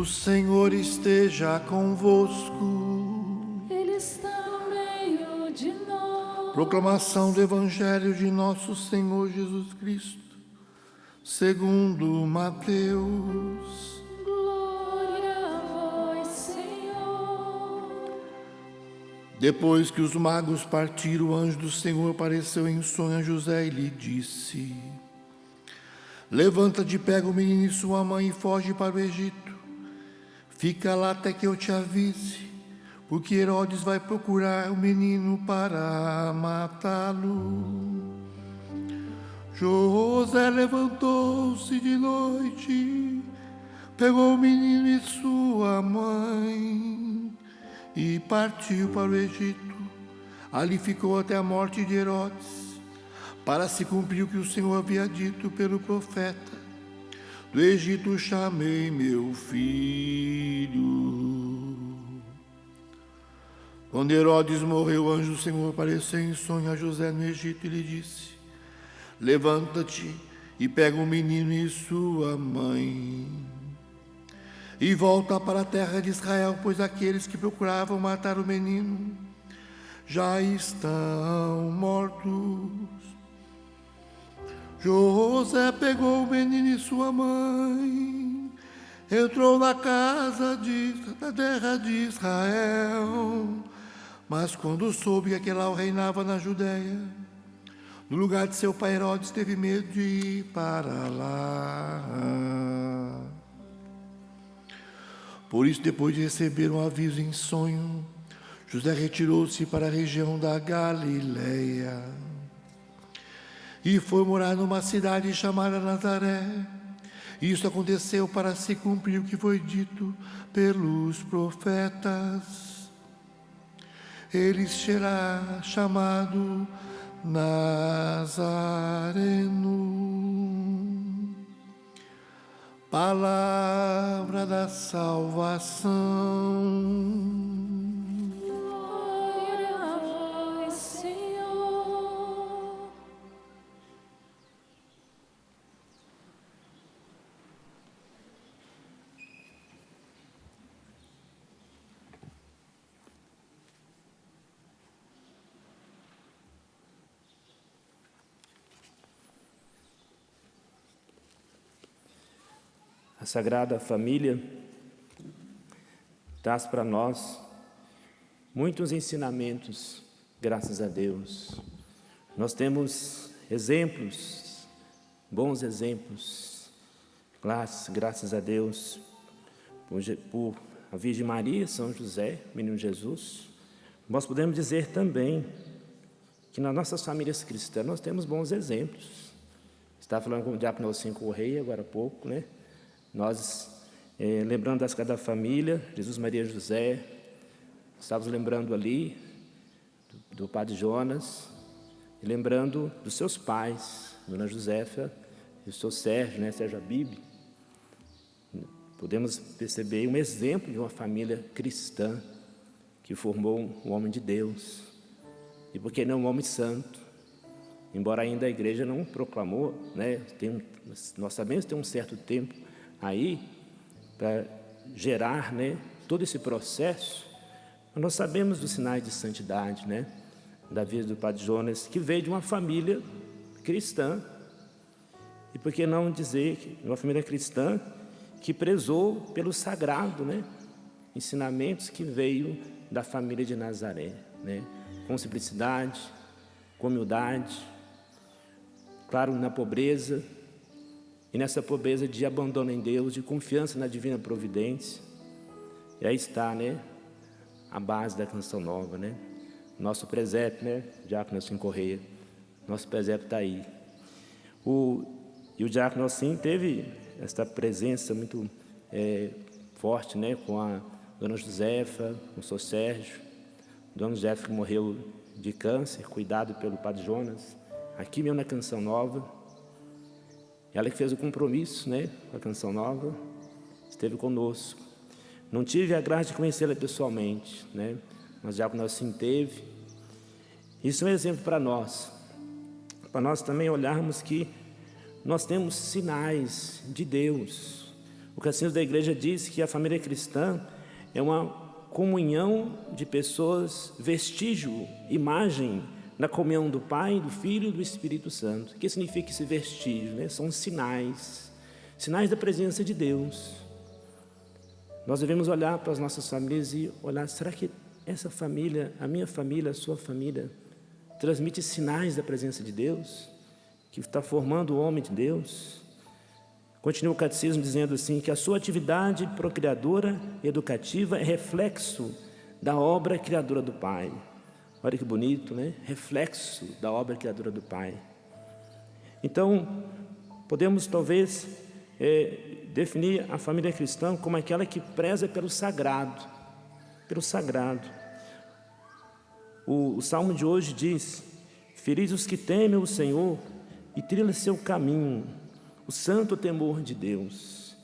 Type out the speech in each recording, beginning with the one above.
O Senhor esteja convosco. Ele está no meio de nós. Proclamação do Evangelho de nosso Senhor Jesus Cristo, segundo Mateus. Glória a vós, Senhor. Depois que os magos partiram, o anjo do Senhor apareceu em sonho a José e lhe disse: Levanta-te, pega o menino e sua mãe e foge para o Egito. Fica lá até que eu te avise, porque Herodes vai procurar o menino para matá-lo. José levantou-se de noite, pegou o menino e sua mãe e partiu para o Egito. Ali ficou até a morte de Herodes, para se cumprir o que o Senhor havia dito pelo profeta: do Egito chamei meu filho. Quando Herodes morreu, o anjo do Senhor apareceu em sonho a José no Egito e lhe disse: Levanta-te e pega o menino e sua mãe e volta para a terra de Israel, pois aqueles que procuravam matar o menino já estão mortos. José pegou o menino e sua mãe, entrou na casa da terra de Israel, mas quando soube que aquele reinava na Judéia, no lugar de seu pai Herodes, teve medo de ir para lá. Por isso, depois de receber um aviso em sonho, José retirou-se para a região da Galileia e foi morar numa cidade chamada Nazaré. Isso aconteceu para se cumprir o que foi dito pelos profetas: ele será chamado Nazareno. Palavra da salvação. Glória a vós, Senhor. A Sagrada Família traz para nós muitos ensinamentos, graças a Deus. Nós temos exemplos, bons exemplos, graças a Deus, por a Virgem Maria, São José, Menino Jesus. Nós podemos dizer também que nas nossas famílias cristãs nós temos bons exemplos. Estava falando com o diácono Nelson Correia agora há pouco, né? Nós, lembrando da Sagrada Família, Jesus, Maria, José, estávamos lembrando ali do Padre Jonas, e lembrando dos seus pais, Dona Josefa e o seu Sérgio, né, Sérgio Abib. Podemos perceber um exemplo de uma família cristã que formou um homem de Deus, e por que não um homem santo? Embora ainda a igreja não proclamou, né, nós sabemos que tem um certo tempo aí para gerar, né, todo esse processo. Nós sabemos dos sinais de santidade, né, da vida do Padre Jonas, que veio de uma família cristã. E por que não dizer que uma família cristã que prezou pelo sagrado, né, ensinamentos que veio da família de Nazaré, né, com simplicidade, com humildade, claro, na pobreza. E nessa pobreza de abandono em Deus, de confiança na divina providência. E aí está, né, a base da Canção Nova, né? Nosso presépio, né, diácono Nelson Correia. Nosso presépio está aí. E o diácono Nelson teve esta presença muito forte, né, com a Dona Josefa, com o seu Sérgio. Dona Josefa que morreu de câncer, cuidado pelo Padre Jonas, aqui mesmo na Canção Nova. Ela que fez o compromisso, né, com a Canção Nova, esteve conosco. Não tive a graça de conhecê-la pessoalmente, né, mas já que nós sim teve. Isso é um exemplo para nós também olharmos que nós temos sinais de Deus, O Catecismo da Igreja diz que a família cristã é uma comunhão de pessoas, vestígio, imagem na comunhão do Pai, do Filho e do Espírito Santo. O que significa esse vestígio, né? São sinais da presença de Deus. Nós devemos olhar para as nossas famílias e olhar, será que essa família, a minha família, a sua família, transmite sinais da presença de Deus, que está formando o homem de Deus? Continua o Catecismo dizendo assim, que a sua atividade procriadora e educativa é reflexo da obra criadora do Pai. Olha que bonito, né? Reflexo da obra criadora do Pai. Então, podemos talvez definir a família cristã como aquela que preza pelo sagrado. Pelo sagrado. O Salmo de hoje diz, felizes os que temem o Senhor e trilham seu caminho, o santo temor de Deus.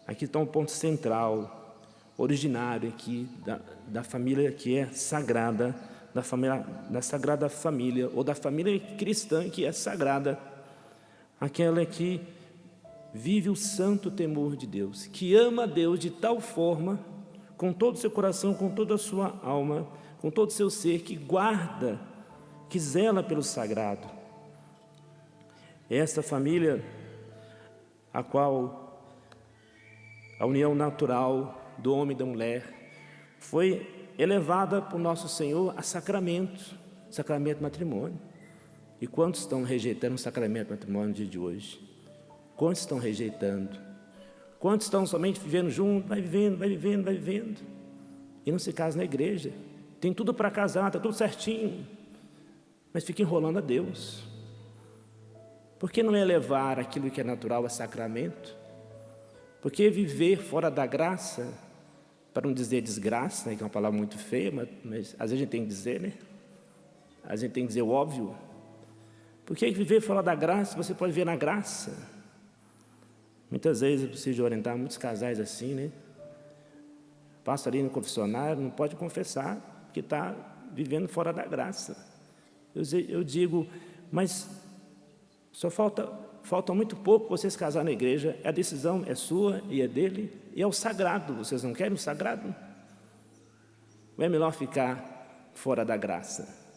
Aqui está um ponto central, originário aqui da família que é sagrada, da sagrada família, ou da família cristã que é sagrada, aquela que vive o santo temor de Deus, que ama a Deus de tal forma, com todo o seu coração, com toda a sua alma, com todo o seu ser, que guarda, que zela pelo sagrado. Esta família, a qual a união natural do homem e da mulher foi elevada por nosso Senhor a sacramento matrimônio. E quantos estão rejeitando o sacramento matrimônio no dia de hoje? Quantos estão rejeitando? Quantos estão somente vivendo junto, vai vivendo, e não se casam na igreja? Tem tudo para casar, está tudo certinho, mas fica enrolando a Deus. Por que não elevar aquilo que é natural a sacramento? Por que viver fora da graça, para não dizer desgraça, né, que é uma palavra muito feia, mas às vezes a gente tem que dizer, né? A gente tem que dizer o óbvio. Por que viver fora da graça, você pode viver na graça? Muitas vezes eu preciso orientar muitos casais assim, né? Passa ali no confessionário, não pode confessar, porque está vivendo fora da graça. Eu digo, mas só falta muito pouco vocês casar na igreja, a decisão é sua e é dele, e é o sagrado. Vocês não querem o sagrado? Ou é melhor ficar fora da graça?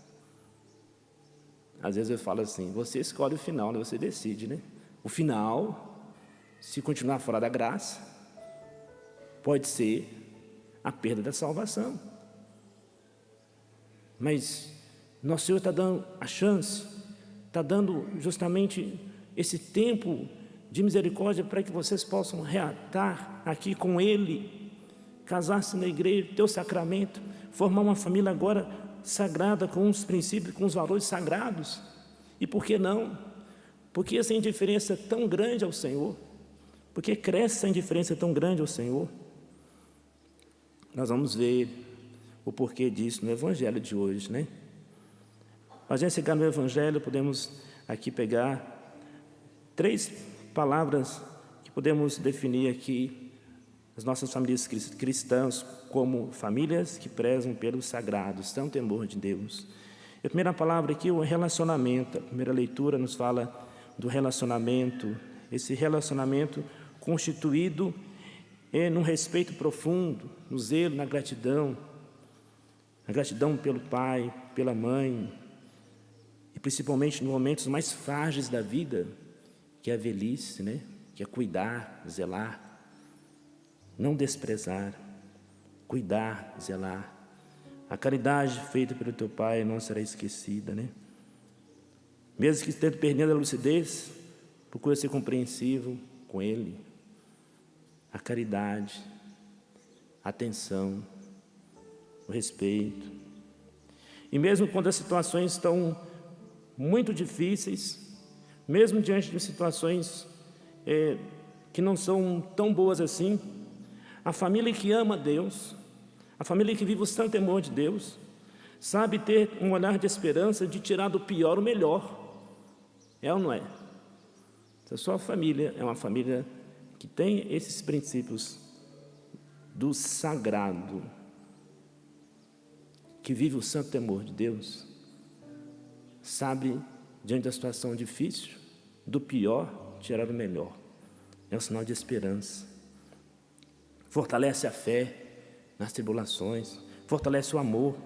Às vezes eu falo assim, você escolhe o final, né? Você decide, né? O final, se continuar fora da graça, pode ser a perda da salvação. Mas nosso Senhor está dando a chance, está dando justamente esse tempo de misericórdia para que vocês possam reatar aqui com Ele, casar-se na igreja, ter o sacramento, formar uma família agora sagrada, com os princípios, com os valores sagrados. E por que não? Porque essa indiferença tão grande ao Senhor, porque cresce essa indiferença tão grande ao Senhor. Nós vamos ver o porquê disso no Evangelho de hoje, né? A gente chegar no Evangelho, podemos aqui pegar 3 palavras que podemos definir aqui as nossas famílias cristãs como famílias que prezam pelo sagrado, santo temor de Deus. A primeira palavra aqui é o relacionamento. A primeira leitura nos fala do relacionamento, esse relacionamento constituído num respeito profundo, no zelo, na gratidão pelo pai, pela mãe, e principalmente nos momentos mais frágeis da vida, que é a velhice, né? Que é cuidar, zelar, não desprezar, cuidar, zelar. A caridade feita pelo teu pai não será esquecida, né? Mesmo que esteja perdendo a lucidez, procura ser compreensivo com ele. A caridade, a atenção, o respeito. E mesmo quando as situações estão muito difíceis, mesmo diante de situações que não são tão boas assim, a família que ama a Deus, a família que vive o santo temor de Deus, sabe ter um olhar de esperança de tirar do pior o melhor. É ou não é? Se a sua família é uma família que tem esses princípios do sagrado, que vive o santo temor de Deus, sabe, diante da situação difícil, do pior, tirar o melhor. é um sinal de esperança. Fortalece a fé nas tribulações, fortalece o amor.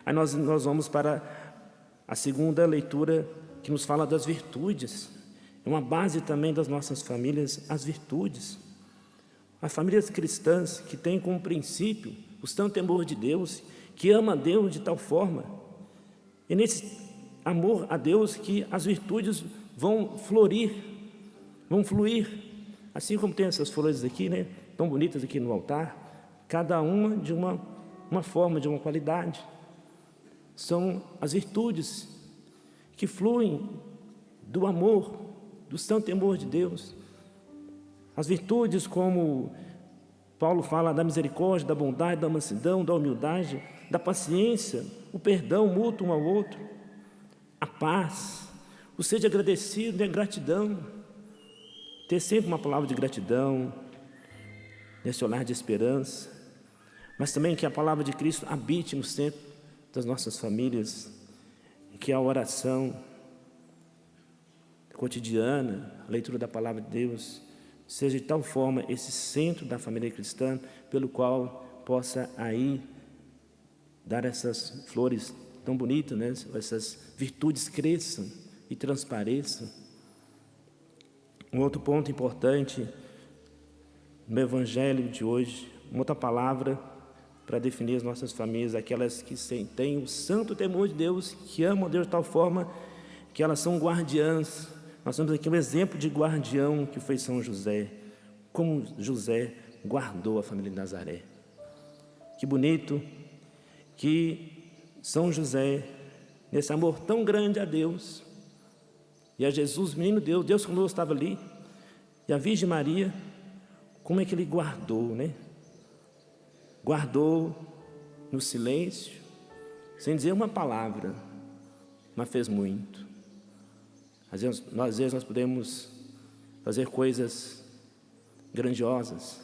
Aí nós vamos para a segunda leitura, que nos fala das virtudes. É uma base também das nossas famílias, as virtudes. As famílias cristãs que têm como princípio o santo temor de Deus, que ama a Deus de tal forma, e nesse amor a Deus que as virtudes vão florir, vão fluir, assim como tem essas flores aqui, né, tão bonitas aqui no altar, cada uma de uma forma, de uma qualidade. São as virtudes que fluem do amor, do santo temor de Deus. As virtudes, como Paulo fala, da misericórdia, da bondade, da mansidão, da humildade, da paciência, o perdão mútuo um ao outro, a paz, o ser agradecido, a gratidão, ter sempre uma palavra de gratidão, nesse olhar de esperança, mas também que a palavra de Cristo habite no centro das nossas famílias, que a oração cotidiana, a leitura da palavra de Deus, seja de tal forma esse centro da família cristã, pelo qual possa aí dar essas flores tão bonitas, né? Essas virtudes cresçam e transpareçam. Um outro ponto importante no Evangelho de hoje, uma outra palavra para definir as nossas famílias, aquelas que têm o santo temor de Deus, que amam Deus de tal forma que elas são guardiãs. Nós temos aqui um exemplo de guardião que foi São José, como José guardou a família de Nazaré. Que bonito que São José, nesse amor tão grande a Deus e a Jesus, menino Deus, Deus conosco estava ali, e a Virgem Maria, como é que ele guardou, né? Guardou no silêncio, sem dizer uma palavra, mas fez muito. Às vezes nós podemos fazer coisas grandiosas,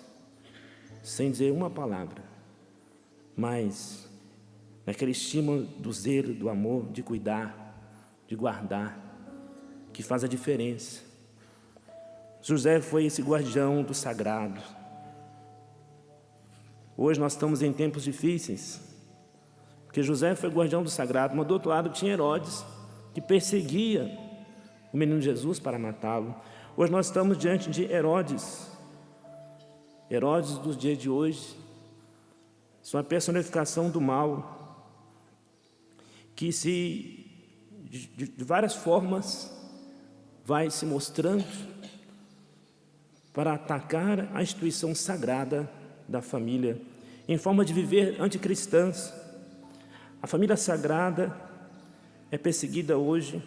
sem dizer uma palavra, mas naquele estímulo do zelo, do amor, de cuidar, de guardar, que faz a diferença. José foi esse guardião do sagrado. Hoje nós estamos em tempos difíceis, porque José foi guardião do sagrado, mas do outro lado tinha Herodes, que perseguia o menino Jesus para matá-lo. Hoje nós estamos diante de Herodes dos dias de hoje, são a personificação do mal, que de várias formas vai se mostrando para atacar a instituição sagrada da família, em forma de viver anticristãs. A família sagrada é perseguida hoje,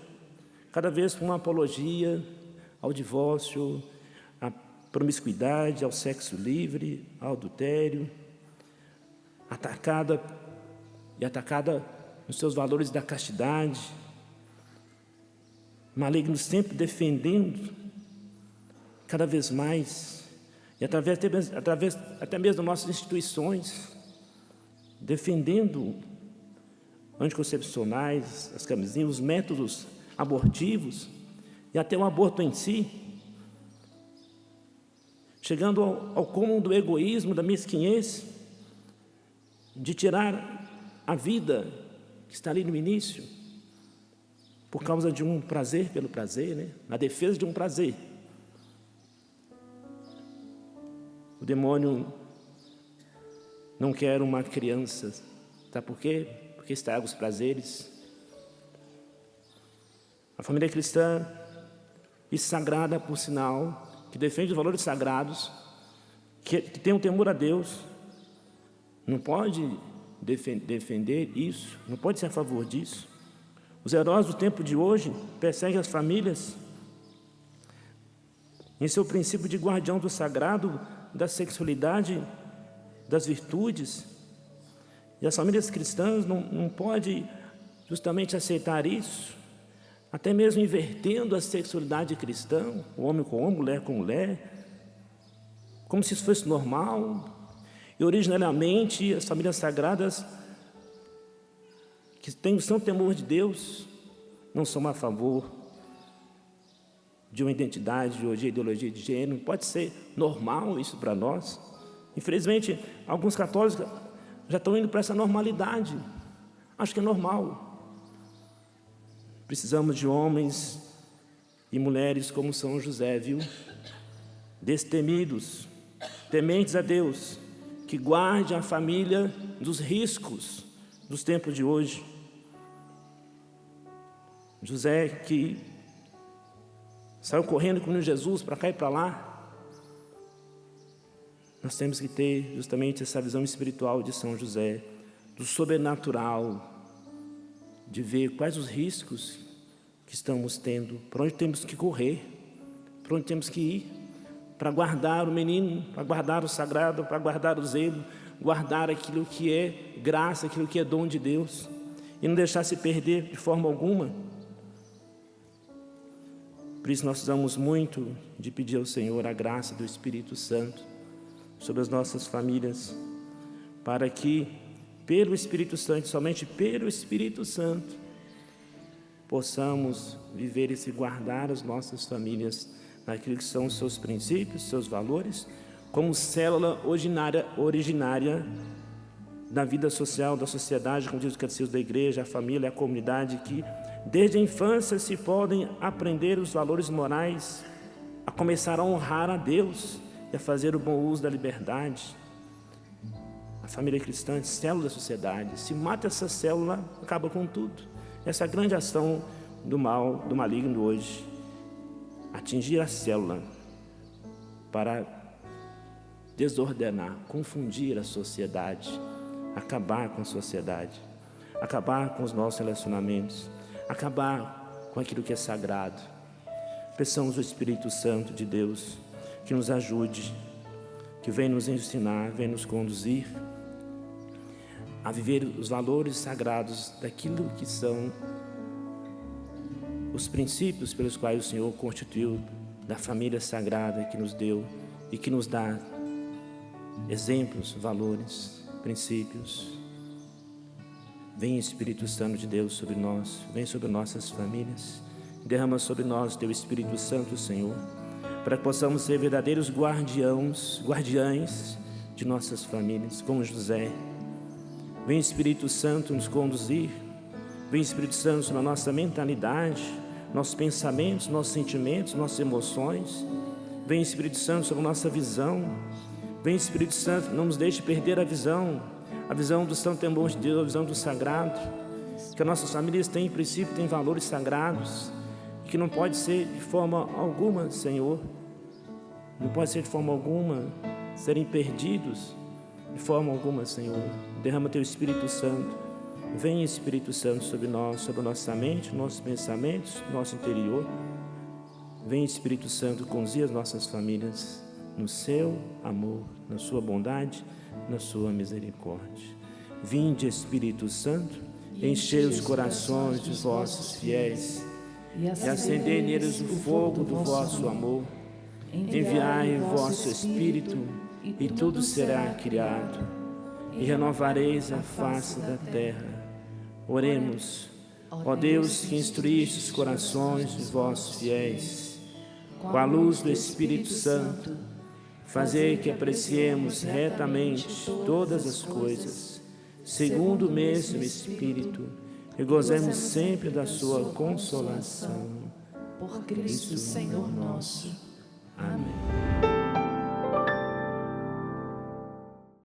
cada vez com uma apologia ao divórcio, à promiscuidade, ao sexo livre, ao adultério, atacada nos seus valores da castidade, malignos sempre defendendo cada vez mais, e através até mesmo das nossas instituições, defendendo anticoncepcionais, as camisinhas, os métodos abortivos e até o aborto em si, chegando ao cúmulo do egoísmo, da mesquinhez, de tirar a vida que está ali no início, por causa de um prazer pelo prazer, né? Na defesa de um prazer. O demônio não quer uma criança, sabe por quê? Porque estraga os prazeres. A família cristã, e sagrada por sinal, que defende os valores sagrados, que tem um temor a Deus, não pode defender isso, não pode ser a favor disso. Os heróis do tempo de hoje perseguem as famílias em seu princípio de guardião do sagrado, da sexualidade, das virtudes. E as famílias cristãs não podem justamente aceitar isso, até mesmo invertendo a sexualidade cristã, o homem com homem, mulher com mulher, como se isso fosse normal. E originariamente as famílias sagradas, que têm o santo temor de Deus, não são a favor de uma identidade ou de ideologia de gênero. Pode ser normal isso para nós. Infelizmente, alguns católicos já estão indo para essa normalidade. Acho que é normal. Precisamos de homens e mulheres como São José, viu? Destemidos, tementes a Deus, que guarde a família dos riscos dos tempos de hoje. José que saiu correndo com Jesus para cá e para lá. Nós temos que ter justamente essa visão espiritual de São José, do sobrenatural, de ver quais os riscos que estamos tendo, para onde temos que correr, para onde temos que ir, para guardar o menino, para guardar o sagrado, para guardar o zelo, guardar aquilo que é graça, aquilo que é dom de Deus, e não deixar se perder de forma alguma. Por isso nós precisamos muito de pedir ao Senhor a graça do Espírito Santo sobre as nossas famílias, para que, pelo Espírito Santo, somente pelo Espírito Santo, possamos viver e se guardar as nossas famílias naquilo que são os seus princípios, seus valores, como célula originária da vida social, da sociedade, como diz o Catecismo da Igreja, a família, a comunidade, que desde a infância se podem aprender os valores morais, a começar a honrar a Deus e a fazer o bom uso da liberdade. A família cristã é célula da sociedade. Se mata essa célula, acaba com tudo. Essa é a grande ação do mal, do maligno hoje. Atingir a célula para desordenar, confundir a sociedade, acabar com a sociedade, acabar com os nossos relacionamentos, acabar com aquilo que é sagrado. Peçamos o Espírito Santo de Deus que nos ajude, que venha nos ensinar, venha nos conduzir a viver os valores sagrados daquilo que são os princípios pelos quais o Senhor constituiu da família sagrada que nos deu e que nos dá exemplos, valores, princípios. Vem Espírito Santo de Deus sobre nós, vem sobre nossas famílias, derrama sobre nós Teu Espírito Santo, Senhor, para que possamos ser verdadeiros guardiães de nossas famílias, como José. Vem Espírito Santo nos conduzir, vem Espírito Santo sobre a nossa mentalidade, nossos pensamentos, nossos sentimentos, nossas emoções. Vem Espírito Santo sobre a nossa visão. Vem Espírito Santo, não nos deixe perder a visão do santo temor de Deus, a visão do sagrado. Que as nossas famílias têm princípio, têm valores sagrados, que não pode ser de forma alguma, Senhor, não pode ser de forma alguma serem perdidos, de forma alguma, Senhor. Derrama Teu Espírito Santo. Vem Espírito Santo sobre nós, sobre a nossa mente, nossos pensamentos, nosso interior. Vem Espírito Santo conduzir as nossas famílias no Seu amor, na Sua bondade, na Sua misericórdia. Vinde Espírito Santo, enchei os corações de vossos fiéis e acendei neles o fogo do vosso amor. Enviai o vosso Espírito e tudo será criado e renovareis a face da terra. Oremos, ó Deus que instruíste os corações de vossos fiéis, com a luz do Espírito Santo, fazei que apreciemos retamente todas as coisas, segundo o mesmo Espírito, e gozemos sempre da sua consolação. Por Cristo, Senhor nosso.